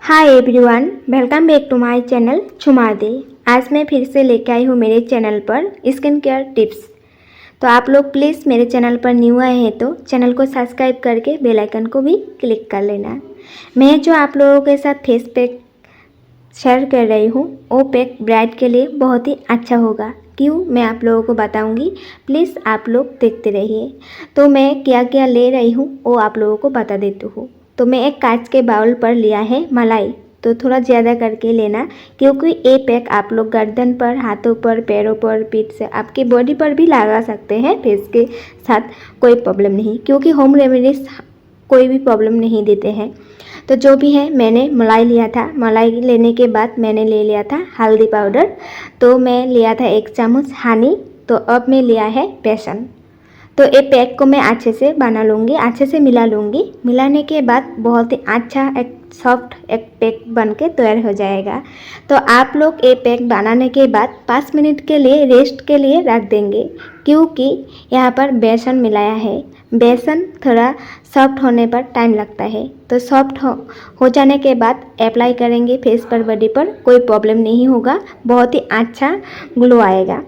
Hi everyone, welcome back to my channel छुमा दे। आज मैं फिर से लेके आई हूँ मेरे चैनल पर स्किन केयर टिप्स। तो आप लोग प्लीज़ मेरे चैनल पर न्यू आए हैं तो चैनल को सब्सक्राइब करके बेल आइकन को भी क्लिक कर लेना। मैं जो आप लोगों के साथ फेस पैक शेयर कर रही हूँ वो पैक ब्राइड के लिए बहुत ही अच्छा होगा। क्यों, मैं आप लोगों को बताऊंगी। प्लीज़ आप लोग देखते रहिए। तो मैं क्या क्या ले रही हूँ वो आप लोगों को बता देती हूँ। तो मैं एक कांच के बाउल पर लिया है मलाई, तो थोड़ा ज़्यादा करके लेना, क्योंकि ये पैक आप लोग गर्दन पर, हाथों पर, पैरों पर, पीठ से, आपकी बॉडी पर भी लगा सकते हैं फेस के साथ, कोई प्रॉब्लम नहीं, क्योंकि होम रेमेडीज कोई भी प्रॉब्लम नहीं देते हैं। तो जो भी है, मैंने मलाई लिया था। मलाई लेने के बाद मैंने ले लिया था हल्दी पाउडर, तो मैं लिया था 1 चम्मच हनी। तो अब मैं लिया है बेसन। तो ये पैक को मैं अच्छे से बना लूँगी, अच्छे से मिला लूँगी। मिलाने के बाद बहुत ही अच्छा एक सॉफ्ट एक पैक बन के तैयार हो जाएगा। तो आप लोग ये पैक बनाने के बाद 5 मिनट के लिए रेस्ट के लिए रख देंगे, क्योंकि यहाँ पर बेसन मिलाया है। बेसन थोड़ा सॉफ्ट होने पर टाइम लगता है, तो सॉफ्ट हो जाने के बाद अप्लाई करेंगे फेस पर, बॉडी पर, कोई प्रॉब्लम नहीं होगा, बहुत ही अच्छा ग्लो आएगा।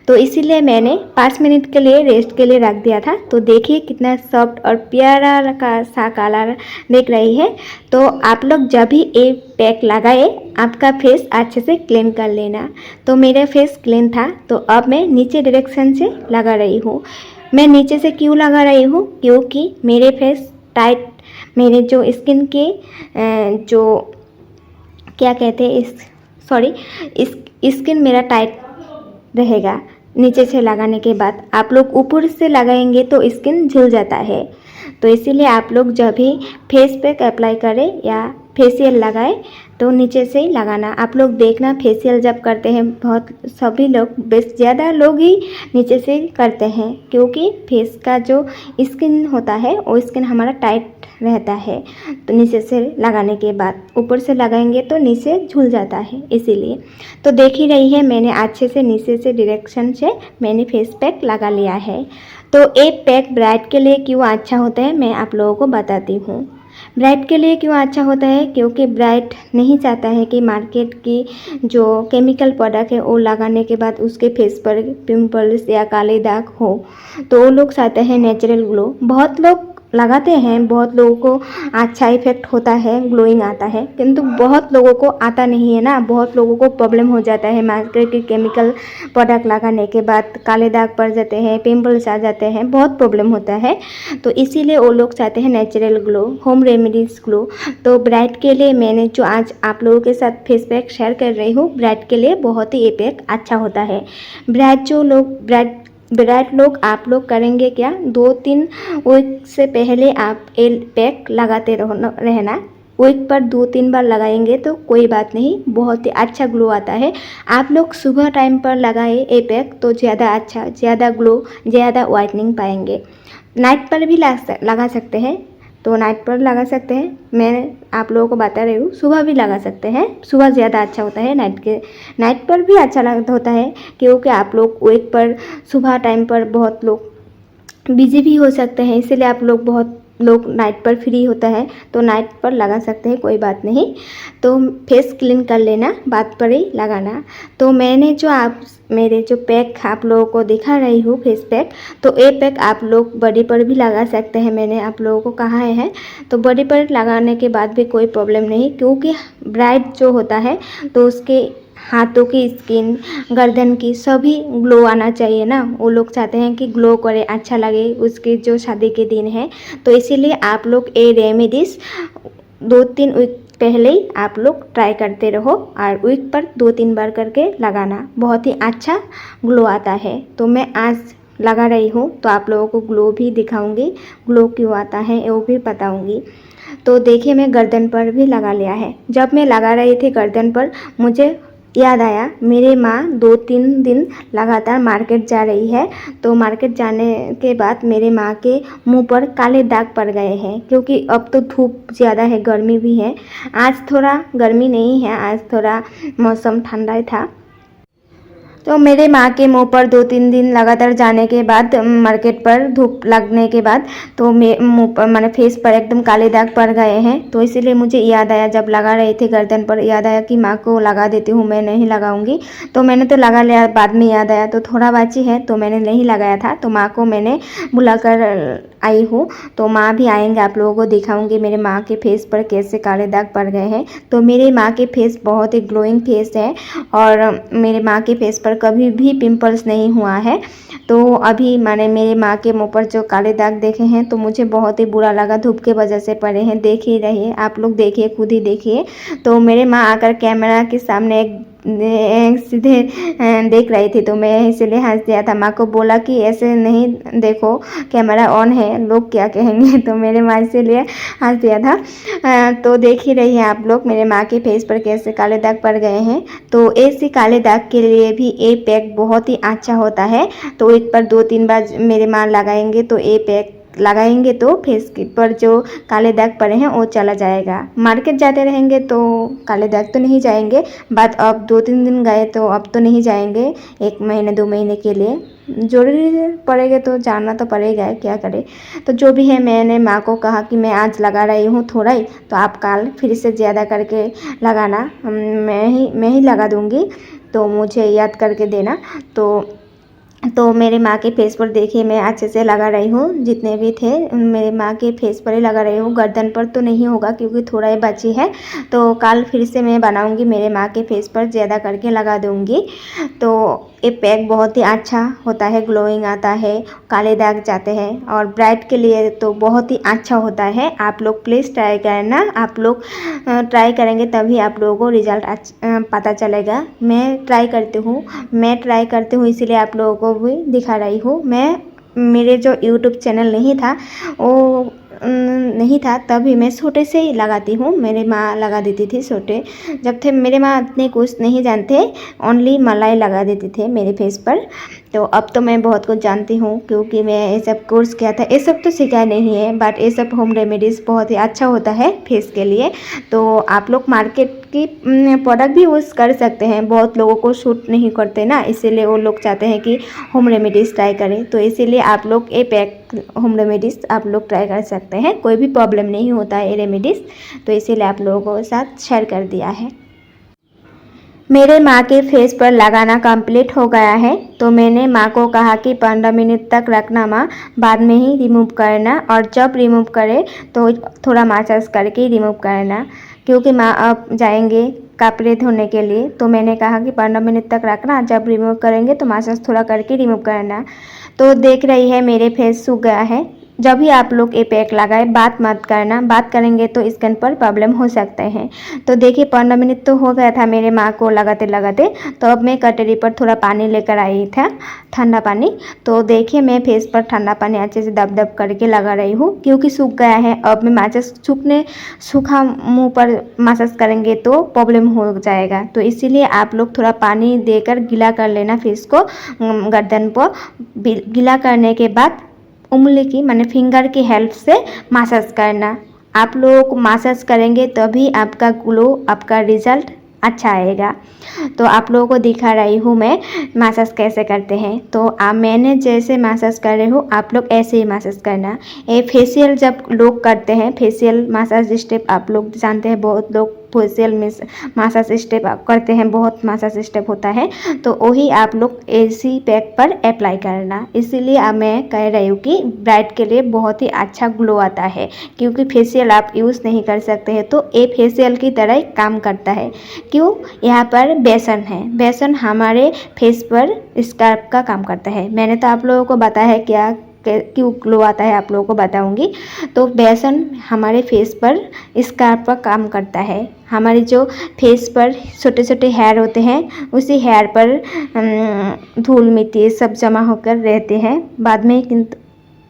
तो इसीलिए मैंने 5 मिनट के लिए रेस्ट के लिए रख दिया था। तो देखिए कितना सॉफ्ट और प्यारा का सा कलर दिख रही है। तो आप लोग जब भी ये पैक लगाए, आपका फेस अच्छे से क्लीन कर लेना। तो मेरा फेस क्लीन था, तो अब मैं नीचे डायरेक्शन से लगा रही हूँ। मैं नीचे से क्यों लगा रही हूँ, क्योंकि मेरे फेस टाइट, मेरे जो स्किन के जो क्या कहते हैं इस स्किन मेरा टाइट रहेगा। नीचे से लगाने के बाद आप लोग ऊपर से लगाएंगे तो स्किन झुल जाता है। तो इसीलिए आप लोग जब भी फेस पैक अप्लाई करें या फेशियल लगाए तो नीचे से ही लगाना। आप लोग देखना, फेशियल जब करते हैं बहुत सभी लोग, बेस ज़्यादा लोग ही नीचे से करते हैं, क्योंकि फेस का जो स्किन होता है वो स्किन हमारा टाइट रहता है। तो नीचे से लगाने के बाद ऊपर से लगाएंगे तो नीचे झूल जाता है, इसीलिए। तो देख ही रही है, मैंने अच्छे से नीचे से डायरेक्शन से मैंने फेस पैक लगा लिया है। तो एक पैक ब्राइड के लिए क्यों अच्छा होता है मैं आप लोगों को बताती हूँ। ब्राइड के लिए क्यों अच्छा होता है, क्योंकि ब्राइड नहीं चाहता है कि मार्केट की जो केमिकल प्रोडक्ट है वो लगाने के बाद उसके फेस पर पिंपल्स या काले दाग हो। तो वो लोग चाहते हैं नेचुरल ग्लो। बहुत लोग लगाते हैं, बहुत लोगों को अच्छा इफेक्ट होता है, ग्लोइंग आता है, किंतु बहुत लोगों को आता नहीं है ना। बहुत लोगों को प्रॉब्लम हो जाता है, मार्केट के केमिकल प्रोडक्ट लगाने के बाद काले दाग पड़ जाते हैं, पिंपल्स आ जाते हैं, बहुत प्रॉब्लम होता है। तो इसीलिए वो लोग चाहते हैं natural glow, home remedies glow. तो ब्राइड के लिए मैंने जो आज आप लोगों के साथ फेस पैक शेयर कर रही हूँ, ब्राइड के लिए बहुत ही ये पैक अच्छा होता है। ब्राइड लोग आप लोग करेंगे क्या, 2-3 वीक से पहले आप ये पैक लगाते रहना। वीक पर 2-3 बार लगाएंगे तो कोई बात नहीं, बहुत ही अच्छा ग्लो आता है। आप लोग सुबह टाइम पर लगाए ये पैक तो ज़्यादा अच्छा, ज़्यादा ग्लो, ज़्यादा वाइटनिंग पाएंगे। नाइट पर भी लगा सकते हैं, तो नाइट पर लगा सकते हैं। मैं आप लोगों को बता रही हूँ, सुबह भी लगा सकते हैं। सुबह ज़्यादा अच्छा होता है, नाइट पर भी अच्छा होता है, क्योंकि आप लोग वीक पर सुबह टाइम पर बहुत लोग बिजी भी हो सकते हैं, इसीलिए आप लोग बहुत लोग नाइट पर फ्री होता है तो नाइट पर लगा सकते हैं, कोई बात नहीं। तो फेस क्लीन कर लेना, बात पर ही लगाना। तो मैंने मेरे जो पैक आप लोगों को दिखा रही हूँ फेस पैक, तो ये पैक आप लोग बॉडी पर भी लगा सकते हैं। मैंने आप लोगों को कहा है, तो बॉडी पर लगाने के बाद भी कोई प्रॉब्लम नहीं, क्योंकि ब्राइड जो होता है तो उसके हाथों की स्किन, गर्दन की सभी ग्लो आना चाहिए ना। वो लोग चाहते हैं कि ग्लो करे, अच्छा लगे उसके जो शादी के दिन है। तो इसीलिए आप लोग ये रेमेडीज 2-3 वीक पहले ही आप लोग ट्राई करते रहो, और वीक पर 2-3 बार करके लगाना, बहुत ही अच्छा ग्लो आता है। तो मैं आज लगा रही हूँ तो आप लोगों को ग्लो भी दिखाऊंगी, ग्लो क्यों आता है वो भी बताऊंगी। तो देखिए, मैं गर्दन पर भी लगा लिया है। जब मैं लगा रही थी गर्दन पर, मुझे याद आया, मेरी माँ 2-3 दिन लगातार मार्केट जा रही है। तो मार्केट जाने के बाद मेरे माँ के मुंह पर काले दाग पड़ गए हैं, क्योंकि अब तो धूप ज़्यादा है, गर्मी भी है। आज थोड़ा गर्मी नहीं है, आज थोड़ा मौसम ठंडा था। तो मेरे माँ के मुंह पर 2-3 दिन लगातार जाने के बाद मार्केट पर धूप लगने के बाद तो मुंह पर माने फेस पर एकदम काले दाग पड़ गए हैं। तो इसीलिए मुझे याद आया, जब लगा रहे थे गर्दन पर, याद आया कि माँ को लगा देती हूँ, मैं नहीं लगाऊंगी। तो मैंने तो लगा लिया, बाद में याद आया तो थोड़ा बाकी है तो मैंने नहीं लगाया था। तो माँ को मैंने बुलाकर आई हूँ। तो माँ भी आएंगे, आप लोगों को दिखाऊंगी मेरे माँ के फेस पर कैसे काले दाग पड़ गए हैं। तो मेरे माँ के फेस बहुत ही ग्लोइंग फेस है और मेरे माँ के फेस पर कभी भी पिंपल्स नहीं हुआ है। तो अभी मैंने मेरे माँ के मुँह पर जो काले दाग देखे हैं तो मुझे बहुत ही बुरा लगा, धूप के वजह से पड़े हैं। देख ही रहिए, आप लोग देखिए, खुद ही देखिए। तो मेरे माँ आकर कैमरा के सामने सीधे देख रही थी तो मैं इसलिए हंस दिया था। माँ को बोला कि ऐसे नहीं देखो, कैमरा ऑन है, लोग क्या कहेंगे। तो मेरे माँ इसीलिए हंस दिया था। तो देख ही रही हैं आप लोग मेरे माँ के फेस पर कैसे काले दाग पड़ गए हैं। तो ऐसे काले दाग के लिए भी ए पैक बहुत ही अच्छा होता है। तो एक पर 2-3 बार मेरे माँ लगाएंगे तो ए पैक लगाएंगे तो फेस पर जो काले दाग पड़े हैं वो चला जाएगा। मार्केट जाते रहेंगे तो काले दाग तो नहीं जाएंगे, बात अब 2-3 दिन गए तो अब तो नहीं जाएंगे, 1 महीने 2 महीने के लिए जरूरी पड़ेगा तो जाना तो पड़ेगा, क्या करे। तो जो भी है, मैंने माँ को कहा कि मैं आज लगा रही हूँ थोड़ा ही, तो आप कल फिर से ज़्यादा करके लगाना, मैं ही लगा दूँगी, तो मुझे याद करके देना। तो मेरे माँ के फेस पर देखिए मैं अच्छे से लगा रही हूँ, जितने भी थे मेरे माँ के फेस पर ही लगा रही हूँ। गर्दन पर तो नहीं होगा क्योंकि थोड़ा ही बची है, तो कल फिर से मैं बनाऊँगी, मेरे माँ के फेस पर ज़्यादा करके लगा दूँगी। तो ये पैक बहुत ही अच्छा होता है, ग्लोइंग आता है, काले दाग जाते हैं और ब्राइट के लिए तो बहुत ही अच्छा होता है। आप लोग प्लीज़ ट्राई करना, आप लोग ट्राई करेंगे तभी आप लोगों को रिज़ल्ट पता चलेगा। मैं ट्राई करती हूँ इसीलिए आप लोगों को भी दिखा रही हूँ। मेरे जो यूट्यूब चैनल नहीं था वो नहीं था तभी मैं छोटे से ही लगाती हूँ, मेरे माँ लगा देती थी छोटे जब थे। मेरे माँ इतने कुछ नहीं जानते, ओनली मलाई लगा देते थे मेरे फेस पर। तो अब तो मैं बहुत कुछ जानती हूँ क्योंकि मैं ये सब कोर्स किया था। ये सब तो सीखा नहीं है, बट ये सब होम रेमेडीज़ बहुत ही अच्छा होता है फेस के लिए। तो आप लोग मार्केट की प्रोडक्ट भी यूज़ कर सकते हैं, बहुत लोगों को सूट नहीं करते ना, इसीलिए वो लोग चाहते हैं कि होम रेमेडीज़ ट्राई करें। तो इसीलिए आप लोग ये पैक होम रेमेडीज़ आप लोग ट्राई कर सकते हैं, कोई भी प्रॉब्लम नहीं होता है ये रेमेडीज़। तो इसीलिए आप लोगों के साथ शेयर कर दिया है। मेरे माँ के फेस पर लगाना कंप्लीट हो गया है, तो मैंने माँ को कहा कि 15 मिनट तक रखना माँ, बाद में ही रिमूव करना, और जब रिमूव करे तो थोड़ा मसाज करके रिमूव करना, क्योंकि माँ अब जाएंगे कपड़े धोने के लिए। तो मैंने कहा कि 15 मिनट तक रखना, जब रिमूव करेंगे तो मसाज थोड़ा करके रिमूव करना। तो देख रही है मेरे फेस सूख गया है। जब भी आप लोग ये पैक लगाए बात मत करना, बात करेंगे तो स्किन पर प्रॉब्लम हो सकते हैं। तो देखिए 15 मिनट तो हो गया था मेरे माँ को लगाते लगाते। तो अब मैं कटोरी पर थोड़ा पानी लेकर आई था, ठंडा पानी। तो देखिए मैं फेस पर ठंडा पानी अच्छे से दब दब करके लगा रही हूँ, क्योंकि सूख गया है। अब मैं माचिस सूखा मुँह पर मसाज करेंगे तो प्रॉब्लम हो जाएगा। तो इसीलिए आप लोग थोड़ा पानी देकर गीला कर लेना फेस को, गर्दन पर गीला करने के बाद उंगली की माने फिंगर की हेल्प से मसाज करना। आप लोगों को मसाज करेंगे तभी आपका ग्लो, आपका रिजल्ट अच्छा आएगा। तो आप लोगों को दिखा रही हूँ मैं मसाज कैसे करते हैं। तो मैंने जैसे मसाज कर रही हूँ आप लोग ऐसे ही मसाज करना। ये फेशियल जब लोग करते हैं, फेशियल मसाज स्टेप आप लोग जानते हैं, बहुत लोग फेशियल में मसाज स्टेप करते हैं, बहुत मसाज स्टेप होता है। तो वही आप लोग इसी पैक पर अप्लाई करना। इसीलिए अब मैं कह रही हूँ कि ब्राइट के लिए बहुत ही अच्छा ग्लो आता है, क्योंकि फेशियल आप यूज़ नहीं कर सकते हैं तो ये फेशियल की तरह ही काम करता है। क्यों? यहाँ पर बेसन है, बेसन हमारे फेस पर स्क्रब का काम करता है। मैंने तो आप लोगों को बताया है क्या क्यों ग्लो आता है, आप लोगों को बताऊंगी। तो बेसन हमारे फेस पर स्क्रब का काम करता है। हमारे जो फेस पर छोटे छोटे हेयर होते हैं, उसी हेयर पर धूल मिट्टी सब जमा होकर रहते हैं, बाद में किंतु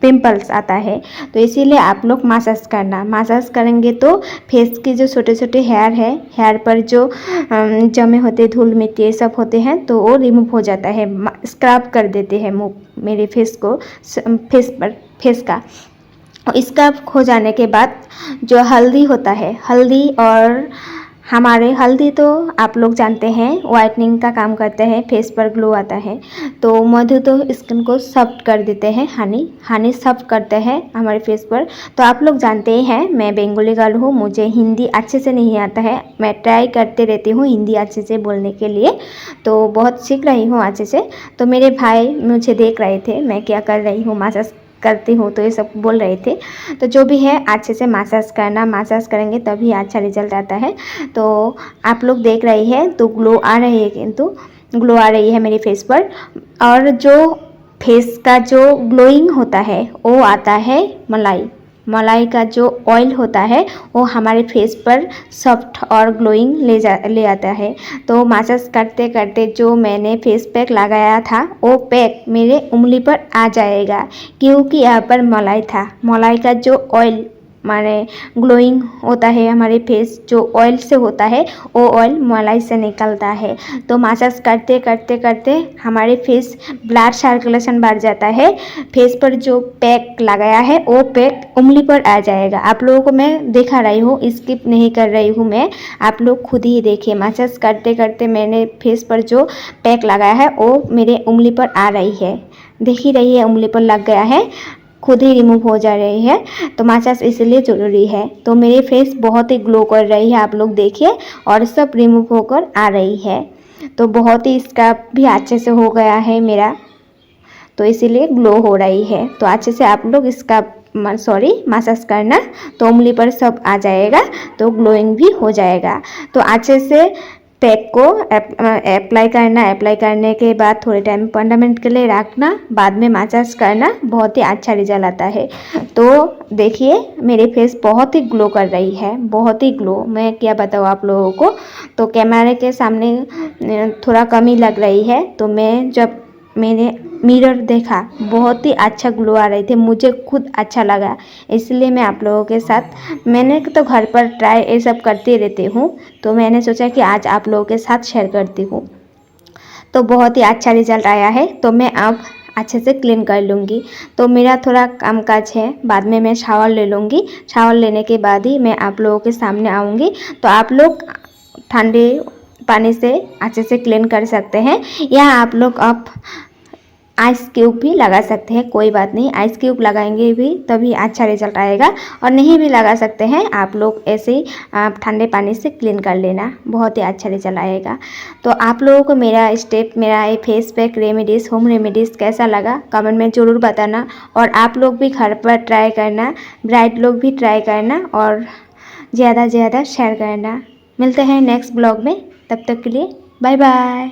पिंपल्स आता है। तो इसीलिए आप लोग मसाज करना। मसाज करेंगे तो फेस के जो छोटे छोटे हेयर है, हेयर पर जो जमे होते धूल मिट्टी ये सब होते हैं तो वो रिमूव हो जाता है, स्क्रब कर देते हैं मुँह मेरे फेस को, फेस का। स्क्रब हो जाने के बाद जो हल्दी होता है, हल्दी और हमारे हल्दी तो आप लोग जानते हैं वाइटनिंग का काम करते हैं, फेस पर ग्लो आता है। तो मधु तो स्किन को सॉफ्ट कर देते हैं, हनी सॉफ्ट करते हैं हमारे फेस पर। तो आप लोग जानते ही हैं मैं बंगाली गर्ल हूँ, मुझे हिंदी अच्छे से नहीं आता है। मैं ट्राई करते रहती हूँ हिंदी अच्छे से बोलने के लिए, तो बहुत सीख रही हूँ अच्छे से। तो मेरे भाई मुझे देख रहे थे मैं क्या कर रही हूँ, मसाज करती हूँ, तो ये सब बोल रहे थे। तो जो भी है अच्छे से मसाज करना, मसाज करेंगे तभी अच्छा रिजल्ट आता है। तो आप लोग देख रही है तो ग्लो आ रही है, किंतु ग्लो आ रही है मेरे फेस पर। और जो फेस का जो ग्लोइंग होता है वो आता है मलाई का जो ऑयल होता है वो हमारे फेस पर सॉफ्ट और ग्लोइंग ले आता है। तो मसाज करते करते जो मैंने फेस पैक लगाया था वो पैक मेरे उंगली पर आ जाएगा, क्योंकि यहाँ पर मलाई था। मलाई का जो ऑयल माने ग्लोइंग होता है हमारे फेस, जो ऑयल से होता है वो ऑयल मलाई से निकलता है। तो मसाज करते करते करते हमारे फेस ब्लड सर्कुलेशन बढ़ जाता है। फेस पर जो पैक लगाया है वो पैक उंगली पर आ जाएगा। आप लोगों को मैं दिखा रही हूँ, स्किप नहीं कर रही हूँ मैं, आप लोग खुद ही देखिए। मसाज करते करते मैंने फेस पर जो पैक लगाया है वो मेरे उंगली पर आ रही है, देख ही रही है उंगली पर लग गया है, खुद ही रिमूव हो जा रही है। तो मसाज इसलिए ज़रूरी है। तो मेरी फेस बहुत ही ग्लो कर रही है, आप लोग देखिए, और सब रिमूव होकर आ रही है। तो बहुत ही इसका भी अच्छे से हो गया है मेरा, तो इसीलिए ग्लो हो रही है। तो अच्छे से आप लोग इसका मसाज करना, तो उंगली पर सब आ जाएगा, तो ग्लोइंग भी हो जाएगा। तो अच्छे से पैक को अप्लाई करना, अप्लाई करने के बाद थोड़े टाइम 15 मिनट के लिए रखना, बाद में मसाज करना, बहुत ही अच्छा रिजल्ट आता है। तो देखिए मेरे फेस बहुत ही ग्लो कर रही है, बहुत ही ग्लो, मैं क्या बताऊँ आप लोगों को। तो कैमरे के सामने थोड़ा कमी लग रही है, तो मैं जब मैंने मिरर देखा बहुत ही अच्छा ग्लो आ रही थी, मुझे खुद अच्छा लगा, इसलिए मैं आप लोगों के साथ, मैंने तो घर पर ट्राई ये सब करती रहती हूँ, तो मैंने सोचा कि आज आप लोगों के साथ शेयर करती हूँ। तो बहुत ही अच्छा रिजल्ट आया है। तो मैं अब अच्छे से क्लीन कर लूँगी। तो मेरा थोड़ा काम काज है, बाद में मैं शावर ले लूँगी, शावर लेने के बाद ही मैं आप लोगों के सामने आऊँगी। तो आप लोग ठंडे पानी से अच्छे से क्लीन कर सकते हैं, या आप लोग अब आइस क्यूब भी लगा सकते हैं, कोई बात नहीं, आइस क्यूब लगाएंगे भी तभी अच्छा रिजल्ट आएगा, और नहीं भी लगा सकते हैं आप लोग, ऐसे ही ठंडे पानी से क्लीन कर लेना, बहुत ही अच्छा रिजल्ट आएगा। तो आप लोगों को मेरा स्टेप, मेरा ये face pack remedies, home remedies कैसा लगा कमेंट में ज़रूर बताना, और आप लोग भी घर पर ट्राई करना, ब्राइड लोग भी ट्राई करना, और ज़्यादा से ज़्यादा शेयर करना। मिलते हैं नेक्स्ट ब्लॉग में, तब तक के लिए बाय बाय।